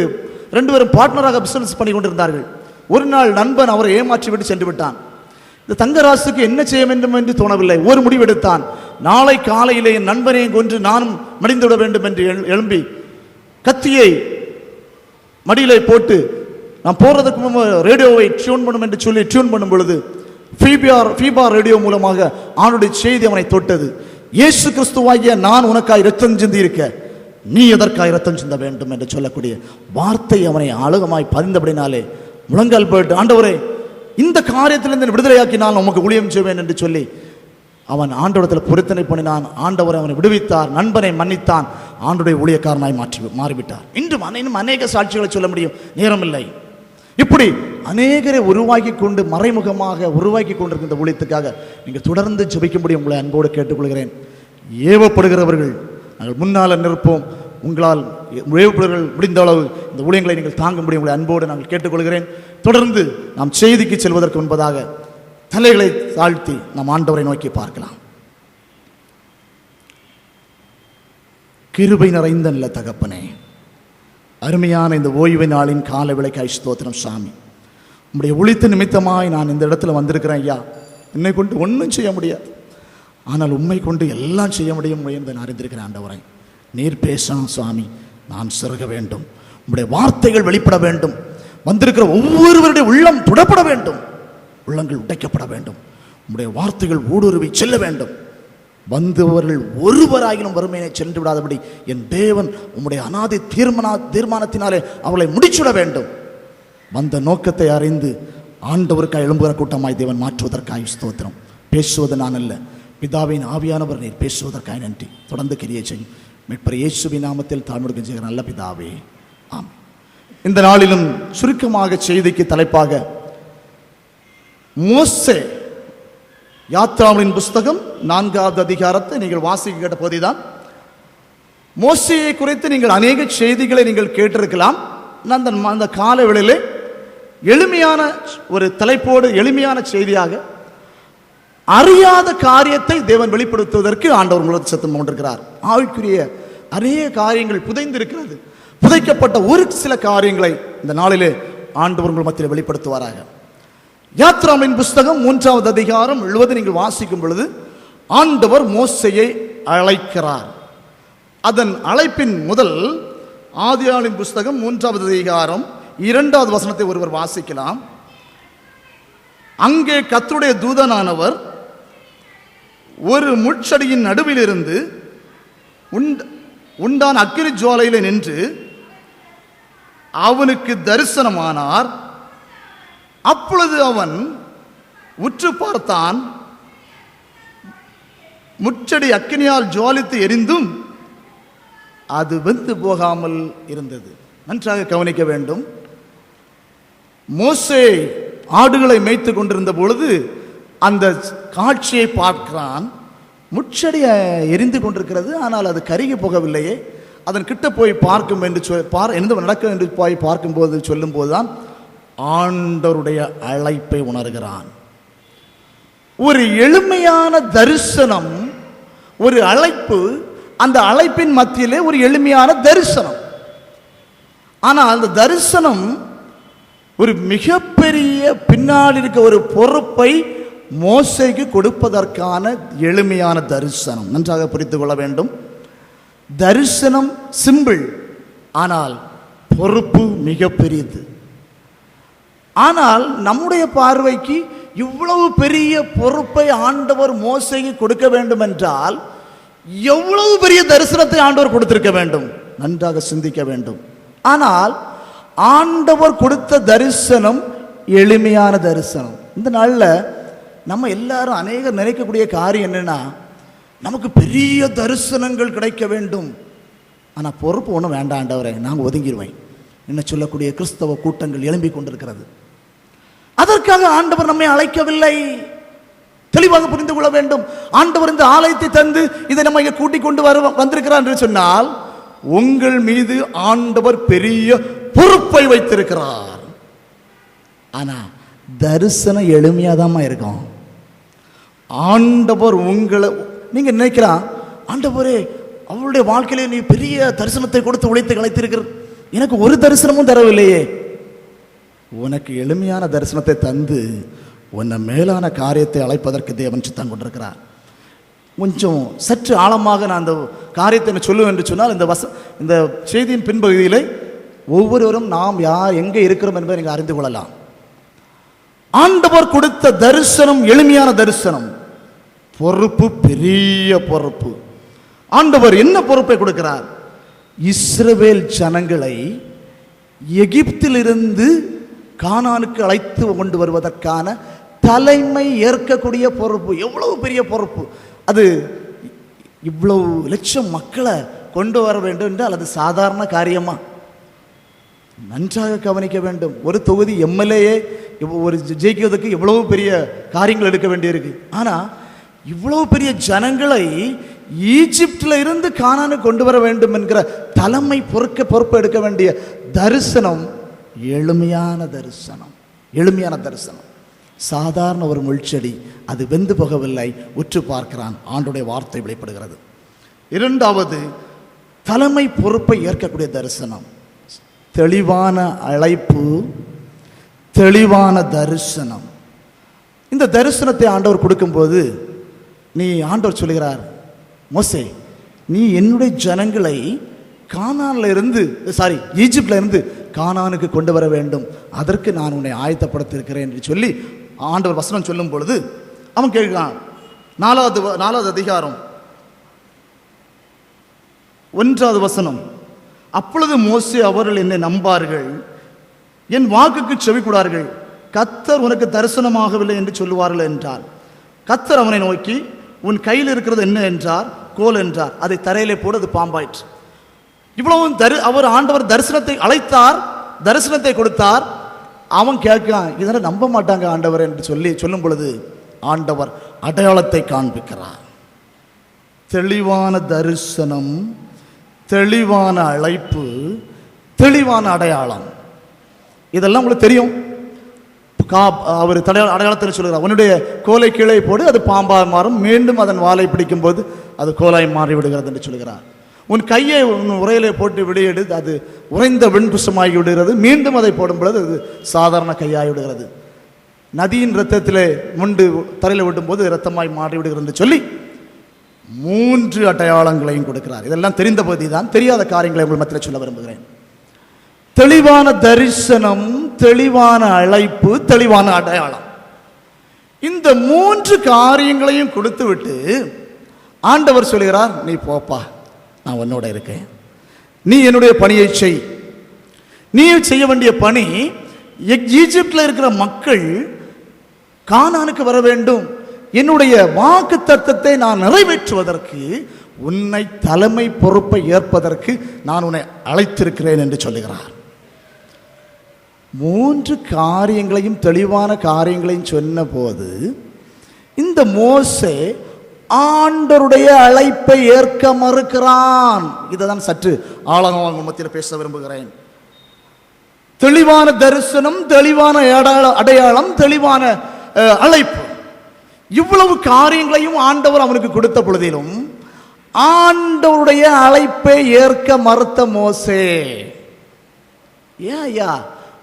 2 பேரும் பார்ட்னராக பிசினஸ் பண்ணி கொண்டிருந்தார்கள். ஒரு நாள் நண்பன் அவரை ஏமாற்றி விட்டு சென்று விட்டான். இந்த தங்கராசுக்கு என்ன செய்ய வேண்டும் என்று தோணவில்லை. ஒரு முடிவெடுத்தான், நாளை காலையிலே என் நண்பனையும் கொன்று நானும் மடிந்துவிட வேண்டும் என்று எழும்பி கத்தியை மடியிலே போட்டு நான் போறதுக்கு முன்பு ரேடியோவை டியூன் பண்ணும் என்று சொல்லி டியூன் பண்ணும் பொழுது ஃபீபா ரேடியோ மூலமாக ஆணுடைய செய்தி அவனை தொட்டது. இயேசு கிறிஸ்துவாகிய நான் உனக்காய் இரத்தம் சிந்தி இருக்க, நீ எதற்காய் இரத்தம் சிந்த வேண்டும் என்று சொல்லக்கூடிய வார்த்தை அவனை அழுகமாய் பதிந்தபடினாலே முழங்கால் போயிட்டு, ஆண்டவரே இந்த காரியத்திலிருந்து விடுதலையாக்கி நான் உமக்கு ஊழியம் செய்வேன் என்று சொல்லி அவன் ஆண்டவரத்தில் பொருத்தனை பண்ணினான். ஆண்டவர் அவனை விடுவித்தார், நண்பனை மன்னித்தான், ஆண்டுடைய ஊழியக்காரனாய் மாறிவிட்டார். இன்னும் அநேக சாட்சிகளை சொல்ல முடியும், நேரமில்லை. இப்படி அநேகரை உருவாக்கி கொண்டு மறைமுகமாக உருவாக்கி கொண்டிருக்கிற இந்த ஊழியத்துக்காக நீங்கள் தொடர்ந்து ஜெபிக்கும்படி உங்களை அன்போடு கேட்டுக்கொள்கிறேன். ஏவப்படுகிறவர்கள் நாங்கள் முன்னால் நிற்போம். உங்களால் ஏவப்படுகிறவர்கள் முடிந்த அளவு இந்த ஊழியங்களை நீங்கள் தாங்கும்படி உங்களை அன்போடு நாங்கள் கேட்டுக்கொள்கிறேன். தொடர்ந்து நாம் செய்திக்கு செல்வதற்கு முன்பதாக தலைகளை தாழ்த்தி நாம் ஆண்டவரை நோக்கி பார்க்கலாம். கிருபை நிறைந்த நல்ல தகப்பனே, அருமையான இந்த ஓய்வு நாளின் கால விளைக்காய் ஸ்தோத்திரம் சாமி. உம்முடைய ஒளித்த நிமித்தமாய் நான் இந்த இடத்துல வந்திருக்கிறேன் ஐயா. என்னை கொண்டு ஒன்றும் செய்ய முடியாது, ஆனால் உண்மை கொண்டு எல்லாம் செய்ய முடியும் என்று நான் அறிந்திருக்கிறேன். ஆண்டவரை நீர் பேசணும் சுவாமி, நான் சிறுக வேண்டும், உம்முடைய வார்த்தைகள் வெளிப்பட வேண்டும், வந்திருக்கிற ஒவ்வொருவருடைய உள்ளம் தொடப்பட வேண்டும், உள்ளங்கள் உடைக்கப்பட வேண்டும், உம்முடைய வார்த்தைகள் ஊடுருவி செல்ல வேண்டும். வந்தவர்கள் ஒருவராகிலும் வறுமையை சென்று விடாதபடி என் தேவன் உம்முடைய அநாதி தீர்மானத்தினாலே அவளை முடிச்சுட வேண்டும். வந்த நோக்கத்தை அறிந்து ஆண்டவருக்காய் எழும்புகிற கூட்டமாய் தேவன் மாற்றுவதற்காய் ஸ்தோத்திரம். பேசுவது நான் அல்ல, பிதாவின் ஆவியானவர் நீர் பேசுவதற்காய் நன்றி. தொடர்ந்து கிரியை செய்யும் மீட்பர் இயேசுவின் நாமத்தில் தாழ்முடுக்க செய்கிற நல்ல பிதாவே, ஆம். இந்த நாளிலும் சுருக்கமாக செய்திக்கு தலைப்பாக மோசே யாத்ராவின் புஸ்தகம் 4வது அதிகாரத்தை நீங்கள் வாசிக்க கேட்ட பகுதிதான். மோசேயை குறித்து நீங்கள் அநேக செய்திகளை நீங்கள் கேட்டிருக்கலாம். அந்த கால வேளையிலே எளிமையான ஒரு தலைப்போடு எளிமையான செய்தியாக அறியாத காரியத்தை தேவன் வெளிப்படுத்துவதற்கு ஆண்டவர் முழு சத்தம் கொண்டிருக்கிறார். ஆவிக்குரிய அநேக காரியங்கள் புதைந்திருக்கிறது. புதைக்கப்பட்ட ஒரு சில காரியங்களை இந்த நாளிலே ஆண்டவர் உங்கள் மத்தியில் வெளிப்படுத்துவாராக. யாத்ராவின் புஸ்தகம் 3வது அதிகாரம் 70 நீங்கள் வாசிக்கும் பொழுது ஆண்டவர் மோசேயை அழைக்கிறார். அதன் அழைப்பின் முதல் ஆதியாகமத்தின் புஸ்தகம் 3வது அதிகாரம் 2வது வசனத்தை ஒருவர் வாசிக்கலாம். அங்கே கர்த்தருடைய தூதனானவர் ஒரு முட்செடியின் நடுவில் இருந்து உண்டான அக்கினி ஜுவாலையில் நின்று அவனுக்கு தரிசனமானார். அப்பொழுது அவன் உற்று பார்த்தான். முட்செடி அக்கினியால் ஜுவாலித்து எரிந்தும் அது வெந்து போகாமல் இருந்தது. நன்றாக கவனிக்க வேண்டும். மோசே ஆடுகளை மேய்த்து கொண்டிருந்த பொழுது அந்த காட்சியை பார்க்கிறான். முட்செடி எரிந்து கொண்டிருக்கிறது, ஆனால் அது கருகி போகவில்லையே. அதன் கிட்ட போய் பார்க்கும் என்று என்ன நடக்கும் என்று போய் பார்க்கும்போது சொல்லும் போதுதான் ஆண்டவருடைய அழைப்பை உணர்கிறான். ஒரு எளிமையான தரிசனம், ஒரு அழைப்பு, அந்த அழைப்பின் மத்தியிலே ஒரு எளிமையான தரிசனம். ஆனால் அந்த தரிசனம் ஒரு மிகப்பெரிய பின்னால் இருக்க ஒரு பொறுப்பை மோசேக்கு கொடுப்பதற்கான எளிமையான தரிசனம். நன்றாக புரிந்து கொள்ள வேண்டும். தரிசனம் சிம்பிள், ஆனால் பொறுப்பு மிகப்பெரியது. ஆனால் நம்முடைய பார்வைக்கு இவ்வளவு பெரிய பொறுப்பை ஆண்டவர் மோசேக்கு கொடுக்க வேண்டும் என்றால் எவ்வளவு பெரிய தரிசனத்தை ஆண்டவர் கொடுத்திருக்க வேண்டும், நன்றாக சிந்திக்க வேண்டும். ஆனால் ஆண்டவர் கொடுத்த தரிசனம் எளிமையான தரிசனம். இந்த நாளில் நம்ம எல்லாரும் அநேகர் நினைக்கக்கூடிய காரியம் என்னன்னா, நமக்கு பெரிய தரிசனங்கள் கிடைக்க வேண்டும், ஆனால் பொறுப்பு ஒன்றும் வேண்டாம் ஆண்டவரே, நான் ஒதுங்கிடுவேன் என்ன சொல்லக்கூடிய கிறிஸ்தவ கூட்டங்கள் எழும்பிக் கொண்டிருக்கிறது. அதற்காக ஆண்டவர் நம்மை அழைக்கவில்லை. தெளிவாக புரிந்து கொள்ள வேண்டும். ஆண்டவர் இந்த ஆலயத்தை தந்து இதை நம்ம இங்கே கூட்டிக் கொண்டு வந்திருக்கிறார் என்று சொன்னால் உங்கள் மீது ஆண்டவர் பெரிய பொறுப்பை வைத்திருக்கிறார். ஆனா தரிசனம் எளிமையாதாமா இருக்கும். ஆண்டவர் உங்களை, நீங்க நினைக்கிறான் ஆண்டவரே அவருடைய வாழ்க்கையிலே நீ பெரிய தரிசனத்தை கொடுத்து உழைத்து கலைத்திருக்கிற, எனக்கு ஒரு தரிசனமும் தரவில்லையே. உனக்கு எளிமையான தரிசனத்தை தந்து உன்னை மேலான காரியத்தை அழைப்பதற்கு தேவன் சித்தம் கொண்டிருக்கிறார். கொஞ்சம் சற்று ஆழமாக நான் அந்த காரியத்தை சொல்லுவேன் என்று சொன்னால், இந்த செய்தியின் பின்பகுதியிலே ஒவ்வொருவரும் நாம் யார் எங்கே இருக்கிறோம் என்பதை நீங்கள் அறிந்து கொள்ளலாம். ஆண்டவர் கொடுத்த தரிசனம் எளிமையான தரிசனம், பொறுப்பு பெரிய பொறுப்பு. ஆண்டவர் என்ன பொறுப்பை கொடுக்கிறார்? இஸ்ரவேல் ஜனங்களை எகிப்திலிருந்து கானானுக்கு அழைத்து கொண்டு வருவதற்கான தலைமை ஏற்கக்கூடிய பொறுப்பு. எவ்வளவு பெரிய பொறுப்பு அது! இவ்வளவு லட்சம் மக்களை கொண்டு வர வேண்டும் என்றால் அது சாதாரண காரியமா? நன்றாக கவனிக்க வேண்டும். ஒரு தொகுதி எம்எல்ஏ ஒரு ஜெயிக்கிறதுக்கு எவ்வளவு பெரிய காரியங்கள் எடுக்க வேண்டியிருக்கு. ஆனால் இவ்வளவு பெரிய ஜனங்களை ஈஜிப்டில் இருந்து கானானுக்கு கொண்டு வர வேண்டும் என்கிற தலைமை பொறுப்பு எடுக்க வேண்டிய தரிசனம் எளிமையான தரிசனம். எளிமையான தரிசனம். சாதாரண ஒரு முள்செடி, அது வெந்து போகவில்லை. உற்று பார்க்கிறான், ஆண்டுடைய வார்த்தை வெளிப்படுகிறது. 2வது தலைமை பொறுப்பை ஏற்கக்கூடிய தரிசனம், தெளிவான அழைப்பு, தெளிவான தரிசனம். இந்த தரிசனத்தை ஆண்டவர் கொடுக்கும்போது ஆண்டவர் சொல்லுகிறார், மோசே நீ என்னுடைய ஜனங்களை ஈஜிப்ட்ல இருந்து கானானுக்கு கொண்டு வர வேண்டும், அதற்கு நான் உன்னை ஆயத்தப்படுத்தியிருக்கிறேன் என்று சொல்லி ஆண்டவர் வசனம் சொல்லும் பொழுது அவன் கேட்கிறான். 4வது அதிகாரம் 1வது வசனம், அப்பொழுது மோசே அவர்கள் என்னை நம்பார்கள், என் வாக்குக்கு செவி கொடார்கள், கர்த்தர் உனக்கு தரிசனமாகவில்லை என்று சொல்லுவார்கள் என்றார். கர்த்தர் அவனை நோக்கி, உன் கையில் இருக்கிறது என்ன என்றார். கோல் என்றார். அதை தரையிலே போடு, அது பாம்பாயிற்று. இவ்வளவு ஆண்டவர் தரிசனத்தை அழைத்தார், தரிசனத்தை கொடுத்தார். அவன் கேட்கிறான், இதெல்லாம் நம்ப மாட்டாங்க ஆண்டவர் என்று சொல்லும் பொழுது ஆண்டவர் அடையாளத்தை காண்பிக்கிறார். தெளிவான தரிசனம், தெளிவான அழைப்பு, தெளிவான அடையாளம். இதெல்லாம் உங்களுக்கு தெரியும். அவர் அடையாளத்தில் சொல்கிறார், உன்னுடைய கோலை கீழே போடு, அது பாம்பாக மாறும், மீண்டும் அதன் வாலை பிடிக்கும் போது அது கோலாய் மாறி விடுகிறது என்று சொல்கிறார். உன் கையை உன் உரையிலே போட்டு விடையெடு, அது உறைந்த வெண்புஷமாகி விடுகிறது, மீண்டும் அதை போடும் பொழுது அது சாதாரண கையாகி விடுகிறது. நதியின் இரத்தத்திலே முண்டு தரையில் விடும் போது இரத்தமாய் மாறி விடுகிறது என்று சொல்லி 3 அடையாளங்களையும் கொடுக்கிறார். இதெல்லாம் தெரிந்த பகுதி தான், தெரியாத காரியங்களை உங்கள் மத்தியில் சொல்ல விரும்புகிறேன். தெளிவான தரிசனம், தெளிவான அழைப்பு, தெளிவான அடையாளம். இந்த 3 காரியங்களையும் கொடுத்து விட்டு ஆண்டவர் சொல்கிறார், நீ போப்பா, நான் உன்னோட இருக்கேன், நீ என்னுடைய பணியை செய். நீ செய்ய வேண்டிய பணி, ஈஜிப்டில் இருக்கிற மக்கள் கானானுக்கு வர வேண்டும், என்னுடைய வாக்கு தத்தத்தை நான் நிறைவேற்றுவதற்கு, உன்னை தலைமை பொறுப்பை ஏற்பதற்கு நான் உன்னை அழைத்திருக்கிறேன் என்று சொல்லுகிறார். 3 காரியங்களையும், தெளிவான காரியங்களையும் சொன்ன போது இந்த மோசே ஆண்டவருடைய அழைப்பை ஏற்க மறுக்கிறான். இதைதான் சற்று ஆழமாக மத்தியில் பேச விரும்புகிறேன். தெளிவான தரிசனம், தெளிவான அடையாளம், தெளிவான அழைப்பு, இவ்வளவு காரியங்களையும் ஆண்டவர் அவனுக்கு கொடுத்த பொழுதிலும் ஆண்டவருடைய அழைப்பை ஏற்க மறுத்த மோசே. ஏன் ஐயா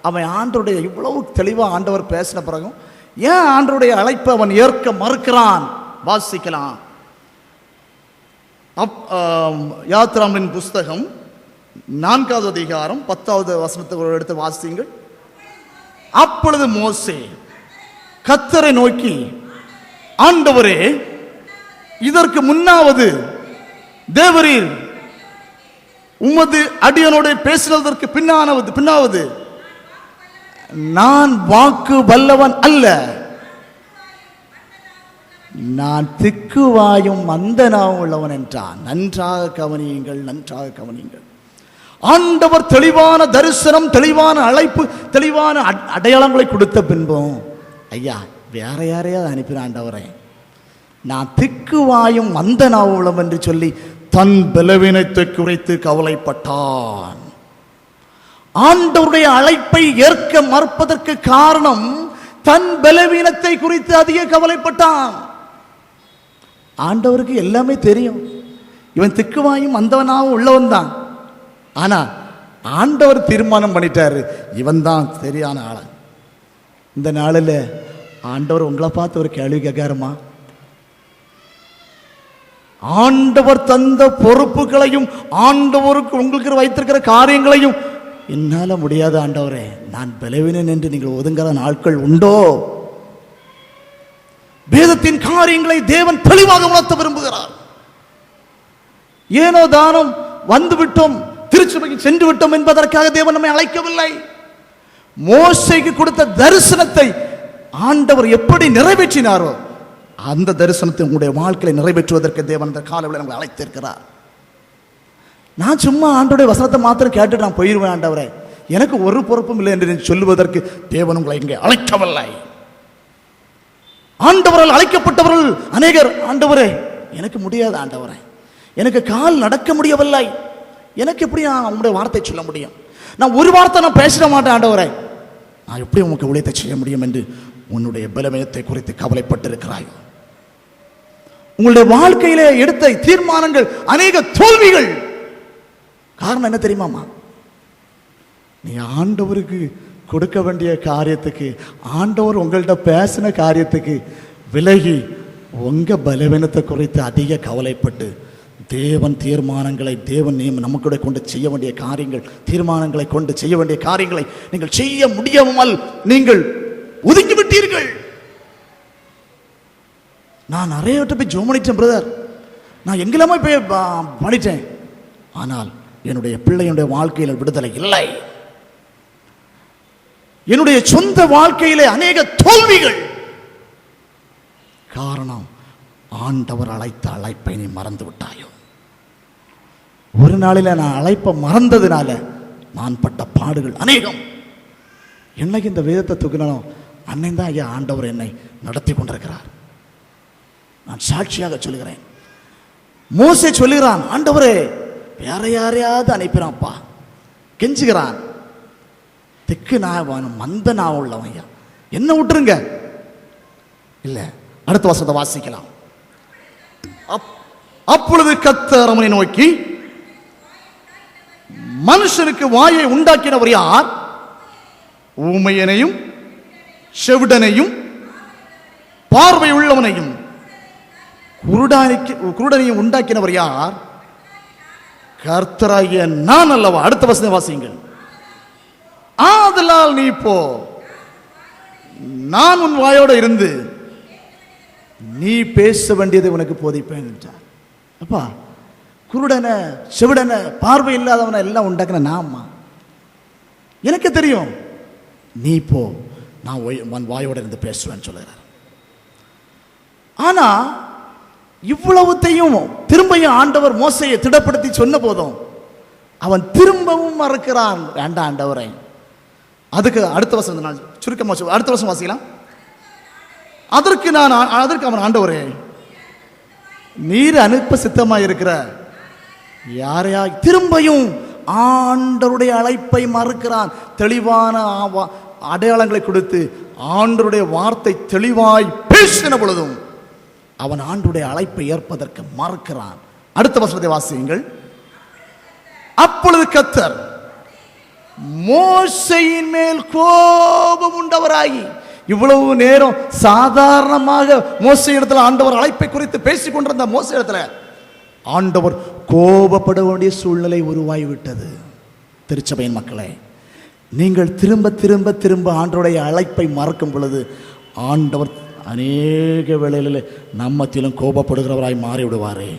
அவன் ஆண்டவருடைய இவ்வளவு தெளிவாக ஆண்டவர் பேசின பிறகும் ஏன் ஆண்டவருடைய அழைப்பை அவன் ஏற்க மறுக்கிறான்? வாசிக்கலாம். யாத்ராமின் புஸ்தகம் 4வது அதிகாரம் 10வது வசனத்தை எடுத்து வாசியுங்கள். அப்பொழுது மோசே கர்த்தரை நோக்கி, ஆண்டவரே, இதற்கு முன்னாவது தேவரீர் உமது அடியனோட பேசினதற்கு பின்னாவது நான் வாக்கு வல்லவன் அல்ல, நான் திக்குவாயும் மந்தனாவும் உள்ளவன் என்றான். நன்றாக கவனியுங்கள், நன்றாக கவனியுங்கள். ஆண்டவர் தெளிவான தரிசனம், தெளிவான அழைப்பு, தெளிவான அடையாளங்களை கொடுத்த பின்பும் ஐயா வேற யாரையாவது அனுப்பின ஆண்டவரே, நான் திக்குவாயும் மந்தனாவும் உள்ளவன் என்று சொல்லி தன் பலவீனத்தை குறித்து கவலைப்பட்டான். ஆண்டவருடைய அழைப்பை ஏற்க மறுப்பதற்கு காரணம் தன் பலவீனத்தை குறித்து அதிக கவலைப்பட்டான். ஆண்டவருக்கு எல்லாமே தெரியும், இவன் திக்குவாயும் மந்தவனாவும் உள்ளவன் தான். ஆனா ஆண்டவர் தீர்மானம் பண்ணிட்டாரு, இவன் தான் சரியான ஆள. இந்த நாளில் ஆண்டவர் உங்களை பார்த்து ஒரு கேள்வி கேட்காருமா? ஆண்டவர் தந்த பொறுப்புகளையும் ஆண்டவருக்கு உங்களுக்கு வைத்திருக்கிற காரியங்களையும் என்னால முடியாத ஆண்டவரே, நான் பலவீனன் என்று நீங்கள் ஒதுங்குற நாட்கள் உண்டோ? வேதத்தின் காரியங்களை தேவன் தெளிவாக உணர்த்த விரும்புகிறார். ஏனோ தானம் வந்துவிட்டோம், திருச்சபைக்கு சென்று விட்டோம் என்பதற்காக தேவன் நம்மை அழைக்கவில்லை. மோசேக்கு கொடுத்த தரிசனத்தை ஆண்டவர் எப்படி நிறைவேற்றினாரோ அந்த தரிசனத்தை உங்களுடைய வாழ்க்கையை நிறைவேற்றுவதற்கு தேவன் அந்த காலவில் நம்மை அழைத்திருக்கிறார். நான் சும்மா ஆண்டோடைய வசனத்தை மாத்திரம் கேட்டு நான் போயிடுவேன் ஆண்டவரே, எனக்கு ஒரு பொறுப்பும் இல்லை என்று சொல்லுவதற்கு தேவன் உங்களை இங்கே அழைக்கவில்லை. ஆண்டவரால் அழைக்கப்பட்டவர்கள் அநேகர், ஆண்டவரே எனக்கு முடியாது ஆண்டவரே, எனக்கு கால் நடக்க முடியவில்லை, எனக்கு எப்படி நான் உங்களுடைய வார்த்தை சொல்ல முடியும், நான் ஒரு வார்த்தை நான் பேசிட மாட்டேன் ஆண்டவரே, நான் எப்படி உனக்கு ஊழியத்தை செய்ய முடியும் என்று உன்னுடைய பலவீனத்தை குறித்து கவலைப்பட்டிருக்கிறாய். உங்களுடைய வாழ்க்கையிலே எடுத்த தீர்மானங்கள் அநேக தோல்விகள். காரணம் என்ன தெரியுமாமா? நீ ஆண்டவருக்கு கொடுக்க வேண்டிய காரியத்துக்கு, ஆண்டவர் உங்கள்கிட்ட பேசின காரியத்துக்கு விலகி உங்க பலவீனத்தை குறித்து அதிக கவலைப்பட்டு தேவன் தீர்மானங்களை, தேவன் நமக்கு கொண்டு செய்ய வேண்டிய காரியங்கள், தீர்மானங்களை கொண்டு செய்ய வேண்டிய காரியங்களை நீங்கள் செய்ய முடியாமல் நீங்கள் ஒதுக்கிவிட்டீர்கள். நான் நிறைய போய் ஜோம் பண்ணிட்டேன் பிரதர், நான் எங்கெல்லாமே போய் பண்ணிட்டேன், ஆனால் என்னுடைய பிள்ளையுடைய வாழ்க்கையில் விடுதலை இல்லை. என்னுடைய சொந்த வாழ்க்கையிலே அநேக தோல்விகள். காரணம், ஆண்டவர் அழைத்த அழைப்பை நீ மறந்து விட்டாயோ. ஒரு நாளில் நான் அழைப்பை மறந்ததுனால நான் பட்ட பாடுகள் அநேகம். என்னைக்கு இந்த வேதத்தை தூக்கினாலும் அன்னைக்கு தான் ஐயா ஆண்டவர் என்னை நடத்தி கொண்டிருக்கிறார். நான் சாட்சியாக சொல்லுகிறேன். மோசே சொல்லுகிறான், ஆண்டவரே வேற யாரையாவது அனுப்பினான்ப்பா, கெஞ்சுகிறான். திக்கு நான் மந்த நான் உள்ளவன் ஐயா, என்ன விட்டுருங்க. இல்ல, அடுத்த வசனத்தை வாசிக்கலாம். அப்பொழுது கர்த்தர் அவனை நோக்கி, மனுஷனுக்கு வாயை உண்டாக்கினவர் யார்? ஊமையனையும் செவிடனையும் பார்வை உள்ளவனையும் குருடனையும் உண்டாக்கினவர் யார்? கர்த்தராகிய நான் அல்லவா. அடுத்த வசனம் வாசியுங்கள். ஆதலால் நீ போ, நான் உன் வாயோட இருந்து நீ பேச வேண்டியதை உனக்கு போதிப்பேன் என்றார். அப்பா, குருடனை செவிடனை பார்வை இல்லாதவனை எல்லாம் உண்டாக்குன நாமா, எனக்கு தெரியும், நீ போ, நான் உன் வாயோட இருந்து பேசுவேன்னு சொல்லுகிறார். ஆனா இவ்வளவுத்தையும் திரும்பியும் ஆண்டவர் மோசையை திடப்படுத்தி சொன்ன போதும் அவன் திரும்பவும் மறுக்கிறான். வேண்டாம் ஆண்டவரை. அதுக்கு அடுத்த வசனம் நான் சுருக்கமாக அடுத்த வருஷம் வாசிக்கலாம். அதற்கு அவன், ஆண்டவரே, நீர் அனுப்ப சித்தமாக இருக்கிற யாரையா? திரும்பியும் ஆண்டவருடைய அழைப்பை மறுக்கிறான். தெளிவான அடையாளங்களை கொடுத்து ஆண்டவருடைய வார்த்தை தெளிவாய் பேசின பொழுதும் அவன் ஆண்டவருடைய அழைப்பை ஏற்பதற்கு மறுக்கிறான். அடுத்த வசனத்தை வாசியுங்கள். அப்பொழுது கர்த்தர் மோசேயின் மேல் கோபம் உண்டவராகி, இவ்வளவு நேரம் சாதாரணமாக மோசே இடத்துல ஆண்டவர் அழைப்பை குறித்து பேசிக் கொண்டிருந்த மோசே இடத்துல ஆண்டவர் கோபப்பட வேண்டிய சூழ்நிலை உருவாகிவிட்டது. திருச்சபையின் மக்களே, நீங்கள் திரும்ப திரும்ப திரும்ப ஆண்டவருடைய அழைப்பை மறக்கும் பொழுது ஆண்டவர் அநேக வேளைகளில் நம்மத்திலும் கோபப்படுகிறவராய் மாறிவிடுவாரே.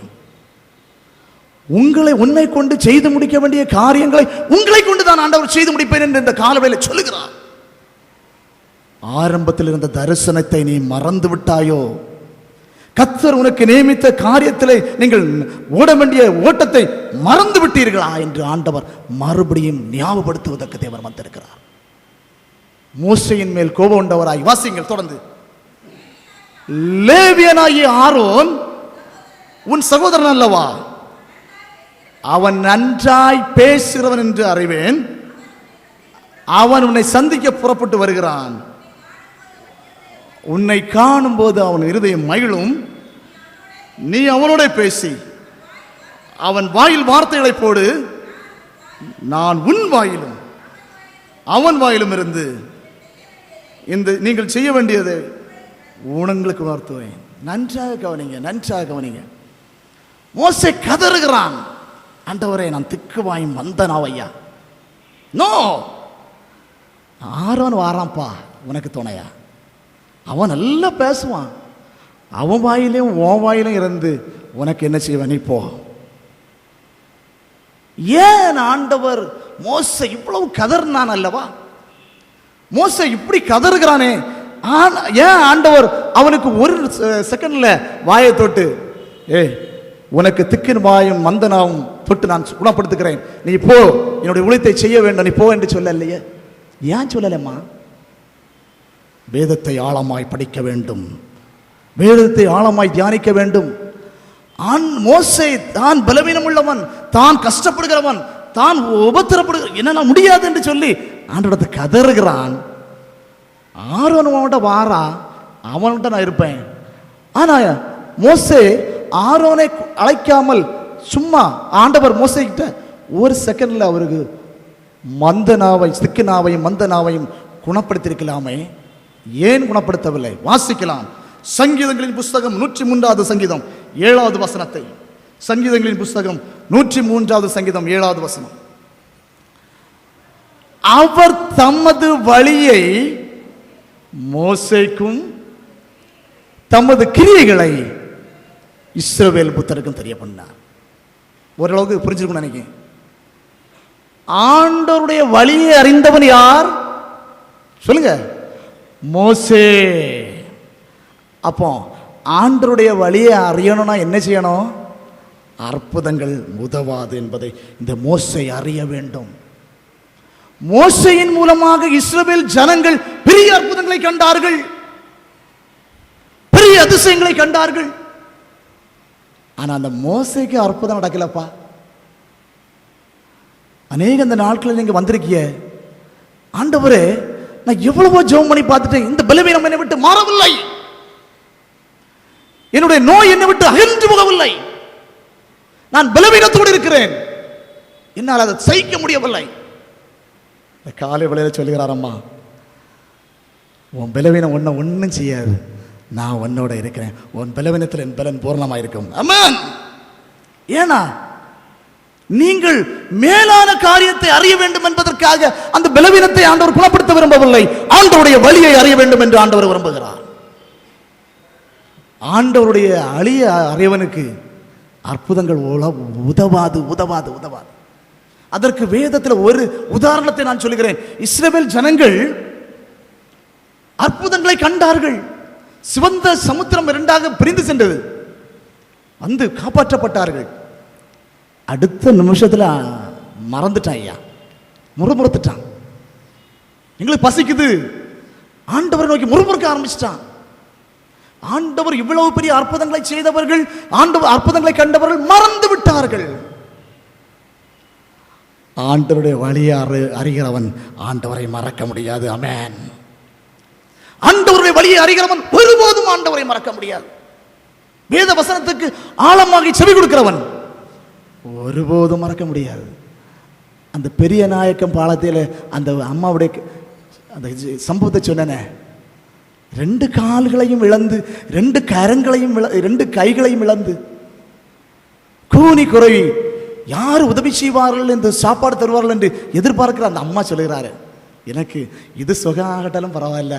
உன்னை கொண்டு செய்து முடிக்க வேண்டிய காரியங்களை உங்களை கொண்டு தான் ஆண்டவர் செய்து முடிப்பேன் என்று இந்த காலவேளை சொல்லுகிறார். ஆரம்பத்தில் இருந்த தரிசனத்தை நீ மறந்து விட்டாயோ? கர்த்தர் உனக்கு நியமித்த காரியத்திலே நீங்கள் ஓட வேண்டிய ஓட்டத்தை மறந்து விட்டீர்களா என்று ஆண்டவர் மறுபடியும் ஞாபகப்படுத்துவதற்கு தேவர் வந்திருக்கிறார். மோசேயின் மேல் கோபம் உண்டவராய் வாசிங்கள் தொடர்ந்து. லேவியனாகிய ஆரோன் உன் சகோதரன் அல்லவா? அவன் நன்றாய் பேசுகிறவன் என்று அறிவேன். அவன் உன்னை சந்திக்க புறப்பட்டு வருகிறான். உன்னை காணும் போது அவன் இருதயம் மகிழும். நீ அவனோட பேசி அவன் வாயில் வார்த்தைகளை போடு. நான் உன் வாயிலும் அவன் வாயிலும் இருந்து இந்த நீங்கள் செய்ய வேண்டியதை உங்களுக்கு உணர்த்துவேன். நன்றாக கவனிங்க, நன்றாக கவனிங்க. மோசே கதறுகிறான், ஆண்டவரே, நான் திக்குவாயும் மந்தனாவையா. நோ, ஆரோன் வாரான்ப்பா உனக்கு துணையா. அவன் நல்லா பேசுவான். அவன் வாயிலையும் உன் வாயிலும் இருந்து உனக்கு என்ன செய்வான்? நீ போ. ஏன் ஆண்டவர் மோசே இவ்வளவு கதறினான் அல்லவா? மோசே இப்படி கதறுகிறானே, ஏன் ஆண்டவர் அவனுக்கு ஒரு செகண்ட்ல வாயை தொட்டு, உனக்கு திக்கின் வாயும் மந்தனாவும் தொட்டு நான் குணப்படுத்துகிறேன், நீ போ, என்னுடைய ஊழியத்தை செய்ய வேண்டும், நீ போ என்று சொல்ல இல்லையே? ஏன் சொல்லலம்மா? வேதத்தை ஆழமாய் படிக்க வேண்டும், வேதத்தை ஆழமாய் தியானிக்க வேண்டும். மோசே தான் பலவீனம் உள்ளவன், தான் கஷ்டப்படுகிறவன், தான் உபத்திரப்படுகிற, என்ன முடியாது என்று சொல்லி ஆண்டவரத்தை கதறுகிறான். ஆரோன் அவன்கிட்ட வாரா, அவன்கிட்ட நான் இருப்பேன். ஆனா மோசே ஆரோனை அழைக்காமல் சும்மா ஆண்டவர் மோசே கிட்ட ஒரு செகண்ட்ல அவருக்கு திக்குநாவையும் மந்தனாவையும் குணப்படுத்தியிருக்கலாமே. ஏன் குணப்படுத்தவில்லை? வாசிக்கலாம். சங்கீதங்களின் புஸ்தகம் 103வது சங்கீதம் 7வது வசனத்தை. சங்கீதங்களின் புஸ்தகம் 103வது சங்கீதம் 7வது வசனம். அவர் தமது வழியை மோசேக்கும் தமது கிரியைகளை இஸ்ரவேல் புத்தருக்கும் தெரிய பண்ணார். ஓரளவுக்கு புரிஞ்சிருக்கும் நினைக்கிறேன். ஆண்டவருடைய வழியை அறிந்தவன் யார் சொல்லுங்க? மோசே. அப்போ ஆண்டவருடைய வழியை அறியணும்னா என்ன செய்யணும்? அற்புதங்கள் உதவாது என்பதை இந்த மோசே அறிய வேண்டும். மோசேயின் மூலமாக இஸ்ரவேல் ஜனங்கள் பெரிய அற்புதங்களை கண்டார்கள், பெரிய அதிசயங்களை கண்டார்கள். ஆனா அந்த மோசேக்கு அற்புதம் நடக்கலப்பா. அநேக இந்த நாட்களில் நீங்க வந்திருக்கிய, ஆண்டவரே, நான் எவ்வளவோ ஜெபம் பண்ணி பார்த்துட்டேன், இந்த பலவீனம் என்னை விட்டு மாறவில்லை, என்னுடைய நோய் என்னை விட்டு அகன்று போகவில்லை, நான் பலவீனத்தோடு இருக்கிறேன், என்னால் அதை சகிக்க முடியவில்லை. காலை வேளையில சொல்லுகிறார், அம்மா, உன் பலவீனம் உன்னை ஒன்றும் செய்யாது, நான் உன்னோட இருக்கிறேன், உன் பலவீனத்தில் என் பலன் பூர்ணமாக இருக்கும். ஆமென். ஏன்னா நீங்கள் மேலான காரியத்தை அறிய வேண்டும் என்பதற்காக அந்த பலவீனத்தை ஆண்டவர் குணப்படுத்த விரும்பவில்லை. ஆண்டவருடைய வழியை அறிய வேண்டும் என்று ஆண்டவர் விரும்புகிறார். ஆண்டவருடைய அழிய அறியவனுக்கு அற்புதங்கள் உதவாது உதவாது உதவாது. அதற்கு வேதத்தில் ஒரு உதாரணத்தை நான் சொல்லுகிறேன். இஸ்ரவேல் ஜனங்கள் அற்புதங்களை கண்டார்கள். சிவந்த சமுத்திரம் இரண்டாக பிரிந்து சென்றது. வந்து காப்பாற்றப்பட்டார்கள். அடுத்த நிமிஷத்துல மறந்துட்டான், ஐயா முறுமுறுத்துட்டான். எங்களுக்கு பசிக்குது, ஆண்டவரை நோக்கி முறுமுறுக்க ஆரம்பிச்சிட்டான். ஆண்டவர் இவ்வளவு பெரிய அற்புதங்களை செய்தவர்கள், ஆண்டவர் அற்புதங்களை கண்டவர்கள் மறந்து விட்டார்கள். ஆண்டவருடைய வழியை அறிகிறவன் ஆண்டவரை மறக்க முடியாது. ஆமென். ஆண்டவருடைய வழியை அறிகிறவன் ஒருபோதும் ஆண்டவரை மறக்க முடியாது. வேத வசனத்துக்கு ஆழமாக செவி கொடுக்கிறவன் ஒருபோதும் மறக்க முடியாது. அந்த பெரிய நாயக்கம் பாலத்தில் அந்த அம்மாவுடைய அந்த சம்பவத்தை சொன்னேனே, 2 கால்களையும் இழந்து 2 கரங்களையும் 2 கைகளையும் இழந்து கூனி குறைவி யார் உதவி செய்வார்கள் என்று சாப்பாடு தருவார்கள் என்று எதிர்பார்க்கிற அந்த அம்மா சொல்லுகிறாரு, எனக்கு இது சுகமாகட்டாலும் பரவாயில்ல,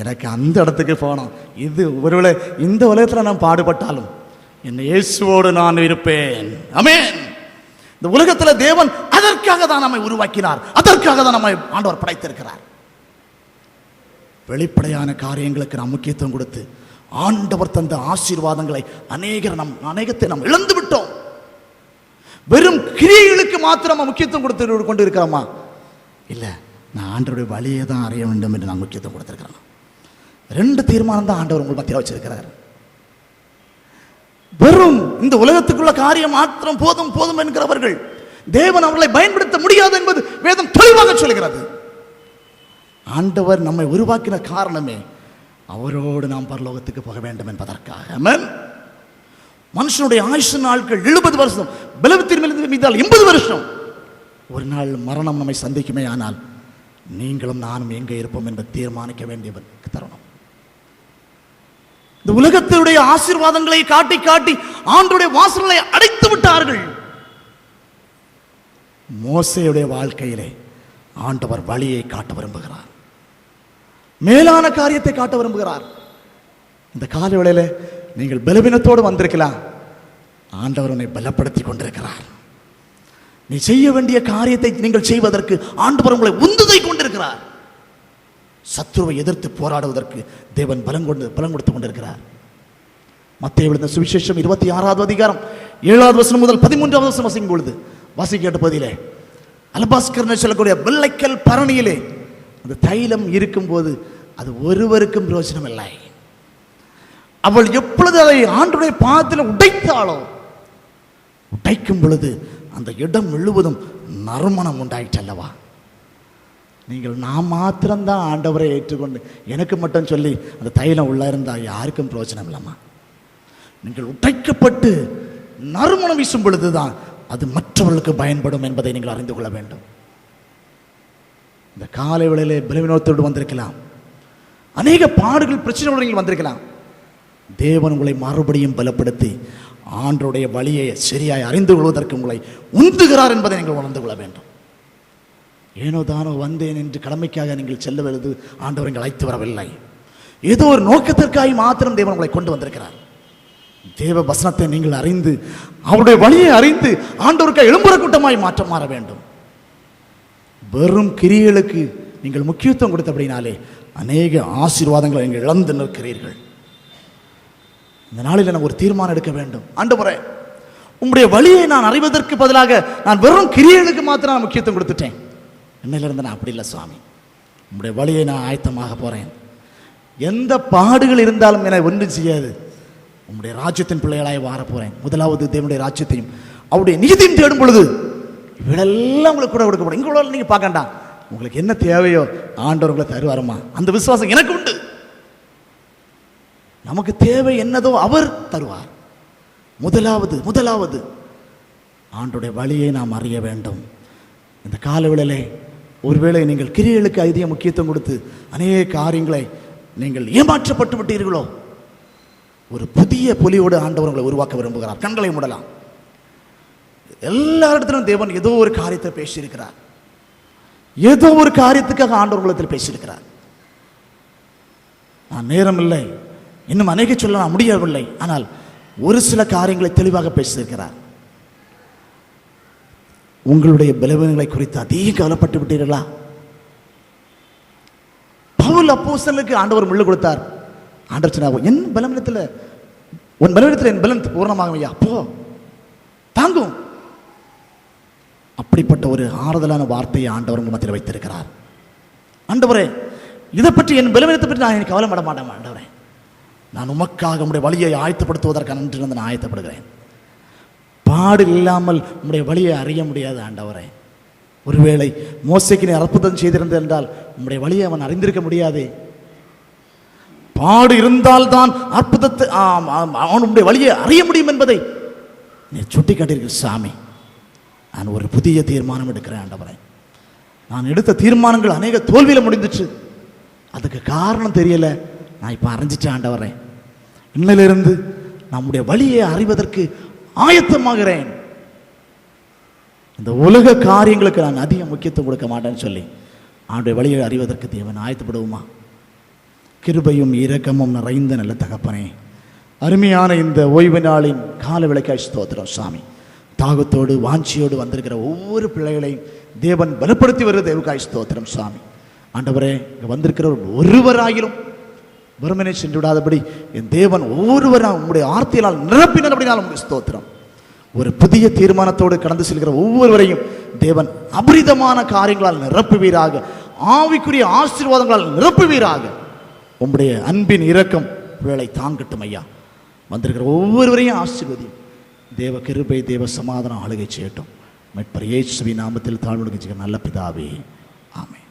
எனக்கு அந்த இடத்துக்கு போனோம். இது ஒருவேளை இந்த உலகத்தில் நான் பாடுபட்டாலும் என் இயேசுவோடு நான் இருப்பேன். ஆமென். இந்த உலகத்தில் தேவன் அதற்காக தான் நம்மை உருவாக்கினார், அதற்காக தான் நம்மை ஆண்டவர் படைத்திருக்கிறார். வெளிப்படையான காரியங்களுக்கு நாம் முக்கியத்துவம் கொடுத்து ஆண்டவர் தந்த ஆசீர்வாதங்களை அநேகத்தை நாம் இழந்து விட்டோம். வெறும் கிரியைகளுக்கு மாத்திரம் முக்கியத்துவம் கொடுத்து கொண்டு இருக்கிறோமா? இல்லை, நான் ஆண்டவருடைய வழியை தான் அறிய வேண்டும் என்று நான் முக்கியத்துவம் கொடுத்திருக்கிறேன். 2 தீர்மானம் தான் ஆண்டவர் உங்கள் மத்தியில் வச்சிருக்கிறார். வெறும் இந்த உலகத்துக்குள்ள காரியம் மாத்திரம் போதும் போதும் என்கிறவர்கள் தேவன் அவர்களை பயன்படுத்த முடியாது என்பது வேதம் தெளிவாக சொல்கிறது. ஆண்டவர் நம்மை உருவாக்கின காரணமே அவரோடு நாம் பரலோகத்துக்கு போக வேண்டும் என்பதற்காக. ஆமென். மனுஷனுடைய ஆயுசு நாட்கள் 70 வருஷம், பலவீனத்தின் மீதால் 80 வருஷம். ஒரு நாள் மரணம் நம்மை சந்திக்குமே, ஆனால் நீங்களும் நானும் எங்கே இருப்போம் என்பதை தீர்மானிக்க வேண்டிய தருணம். இந்த உலகத்தினுடைய ஆசீர்வாதங்களை காட்டி காட்டி ஆண்டவருடைய வாசல்களை அடைத்து விட்டார்கள். மோசேயுடைய வாழ்க்கையிலே ஆண்டவர் வழியை காட்ட விரும்புகிறார், மேலான காரியத்தை காட்ட விரும்புகிறார். இந்த கால வேளையில நீங்கள் பலவீனத்தோடு வந்திருக்கலாம், ஆண்டவர் உன்னை பலப்படுத்தி கொண்டிருக்கிறார். நீ செய்ய வேண்டிய காரியத்தை நீங்கள் செய்வதற்கு ஆண்டவர் உங்களை உந்துதை கொண்டிருக்கிறார். சத்துருவை எதிர்த்து போராடுவதற்கு தேவன் பலம் கொடுத்து கொண்டிருக்கிறார். மத்தேயு எழுதின சுவிசேஷம் 26வது அதிகாரம் 7வது வசனம் முதல் 13வது வசனம் வாசிக்கும் பொழுது வாசிக்க பகுதியிலே அலபாஸ்கர் சொல்லக்கூடிய வெள்ளைக்கல் பரணியிலே அந்த தைலம் இருக்கும் போது அது ஒருவருக்கும் பிரயோஜனம் இல்லை. அவள் எப்பொழுது அதை ஆண்டவருடைய பாதத்தில் உடைத்தாளோ, உடைக்கும் பொழுது அந்த இடம் முழுவதும் நறுமணம் உண்டாயிற்று அல்லவா? நீங்கள் நான் மாத்திரம்தான் ஆண்டவரை ஏற்றுக்கொண்டு எனக்கு மட்டும் சொல்லி அந்த தைலம் உள்ள இருந்தால் யாருக்கும் பிரயோஜனம் இல்லைம்மா. நீங்கள் உடைக்கப்பட்டு நறுமணம் வீசும் பொழுதுதான் அது மற்றவர்களுக்கு பயன்படும் என்பதை நீங்கள் அறிந்து கொள்ள வேண்டும். இந்த காலை வேளையிலே பலவீனத்தோடு வந்திருக்கலாம், அநேக பாடுகள் பிரச்சனைகள் நீங்கள் வந்திருக்கலாம். தேவன் உங்களை மறுபடியும் பலப்படுத்தி ஆண்டவருடைய வழியை சரியாய் அறிந்து கொள்வதற்கு உங்களை உந்துகிறார் என்பதை நீங்கள் உணர்ந்து கொள்ள வேண்டும். ஏனோ தானோ வந்தேன் என்று கடமைக்காக நீங்கள் செல்லுவது ஆண்டவர் நீங்கள் அழைத்து வரவில்லை. ஏதோ ஒரு நோக்கத்திற்காக மாத்திரம் தேவன் உங்களை கொண்டு வந்திருக்கிறார். தேவ வசனத்தை நீங்கள் அறிந்து அவருடைய வழியை அறிந்து ஆண்டவருக்கு எழும்புற கூட்டமாய் மாற வேண்டும். வெறும் கிரியைகளுக்கு நீங்கள் முக்கியத்துவம் கொடுத்தபடினாலே அநேக ஆசீர்வாதங்களை நீங்கள் இழந்து நிற்கிறீர்கள். இந்த நாளில் நான் ஒரு தீர்மானம் எடுக்க வேண்டும். ஆண்டவரே, உங்களுடைய வழியை நான் அறிவதற்கு பதிலாக நான் வெறும் கிரியைகளுக்கு மாத்திரம் நான் முக்கியத்துவம் கொடுத்துட்டேன். என்னிலிருந்து நான் அப்படி இல்லை சுவாமி, உங்களுடைய வழியை நான் ஆயத்தமாக போகிறேன். எந்த பாடுகள் இருந்தாலும் என்னை ஒன்றும் செய்யாது. உங்களுடைய ராஜ்யத்தின் பிள்ளைகளாய் வார போகிறேன். முதலாவது தேவனுடைய ராஜ்யத்தையும் அவருடைய நீதியும் தேடும் பொழுது இவளெல்லாம் உங்களுக்கு கூட கொடுக்கப்படும். இங்கே நீங்கள் பார்க்கண்டா, உங்களுக்கு என்ன தேவையோ ஆண்டவர் உங்களை தருவாருமா. அந்த விசுவாசம் எனக்கு உண்டு. நமக்கு தேவை என்னதோ அவர் தருவார். முதலாவது ஆண்டவருடைய வழியை நாம் அறிய வேண்டும். இந்த காலவேளையிலே ஒருவேளை நீங்கள் கிரியைகளுக்கு அதிக முக்கியத்துவம் கொடுத்து அநேக காரியங்களை நீங்கள் ஏமாற்றப்பட்டு விட்டீர்களோ, ஒரு புதிய பொலியோடு ஆண்டவர் உங்களை உருவாக்க விரும்புகிறார். கண்களை மூடலாம். எல்லா இடத்திலும் தேவன் ஏதோ ஒரு காரியத்தை பேசியிருக்கிறார். ஏதோ ஒரு காரியத்துக்காக ஆண்டவர் உள்ளத்தில் பேசியிருக்கிறார். நான் நேரம் இல்லை, இன்னும் அநேக சொல்ல நான் முடியவில்லை, ஆனால் ஒரு சில காரியங்களை தெளிவாக பேசியிருக்கிறார். உங்களுடைய பலவீனங்களை குறித்து அதிகம் கவலைப்பட்டு விட்டீர்களா? பவுல் அப்போஸ்தலனுக்கு ஆண்டவர் முள்ளு கொடுத்தார். ஆண்டவர் சொன்னார், என் பலவீனத்தில் உன் பலவீனத்தில் என் பலன் பூரணமாகும் ஐயா, போ, தாங்கும். அப்படிப்பட்ட ஒரு ஆறுதலான வார்த்தையை ஆண்டவர் உங்கள் மத்தியில் வைத்திருக்கிறார். ஆண்டவரே, இதை பற்றி என் பலவீனத்தை பற்றி நான் எனக்கு கவலைப்பட மாட்டேன். ஆண்டவரே, நான் உமக்காக உங்களுடைய வழியை ஆயத்தப்படுத்துவதற்கான நன்றிலிருந்து நான் ஆயத்தப்படுகிறேன். பாடு இல்லாமல் உங்களுடைய வழியை அறிய முடியாது ஆண்டவரே. ஒருவேளை மோசேக்கு நீ அற்புதம் செய்திருந்தது என்றால் உங்களுடைய வழியை அவன் அறிந்திருக்க முடியாதே. பாடு இருந்தால்தான் அற்புதத்தை அவனுடைய வழியை அறிய முடியும் என்பதை நீ சுட்டி காட்டியிருக்கிற சாமி. நான் ஒரு புதிய தீர்மானம் எடுக்கிறேன் ஆண்டவரே. நான் எடுத்த தீர்மானங்கள் அநேக தோல்வியில் முடிந்துச்சு. அதுக்கு காரணம் தெரியல, நான் இப்போ அறிஞ்சிட்டேன் ஆண்டவரே. இன்னிலிருந்து நம்முடைய வழியை அறிவதற்கு ஆயத்தமாகிறேன். இந்த உலக காரியங்களுக்கு நான் அதிக முக்கியத்துவம் கொடுக்க மாட்டேன்னு சொல்லி அவனுடைய வழியை அறிவதற்கு தேவன் ஆயத்தப்படுவோமா? கிருபையும் இரக்கமும் நிறைந்த நல்ல தகப்பனே, அருமையான இந்த ஓய்வு நாளின் கால விளக்காய் ஸ்தோத்திரம் சாமி. தாகத்தோடு வாஞ்சியோடு வந்திருக்கிற ஒவ்வொரு பிள்ளைகளையும் தேவன் பலப்படுத்தி வருகிற தேவக்காய் ஸ்தோத்திரம் சாமி. ஆண்டவரே, இங்கே வந்திருக்கிற ஒருவராயிலும் வெறுமனே சென்று விடாதபடி என் தேவன் ஒவ்வொருவரும் உங்களுடைய ஆர்த்தியினால் நிரப்பினர் அப்படின்னாலும் உங்களுக்கு ஸ்தோத்திரம். ஒரு புதிய தீர்மானத்தோடு கடந்து செல்கிற ஒவ்வொருவரையும் தேவன் அபரிதமான காரியங்களால் நிரப்புவீராக, ஆவிக்குரிய ஆசீர்வாதங்களால் நிரப்புவீராக. உங்களுடைய அன்பின் இரக்கம் வேளை தாங்கட்டும் ஐயா. வந்திருக்கிற ஒவ்வொருவரையும் ஆசீர்வதியும். தேவ கிருபை, தேவ சமாதானம் ஆளுகை செய்யட்டும். மீட்பர் இயேசுவின் நாமத்தில் தாழ்வுக்கு நல்ல பிதாவே, ஆமென்.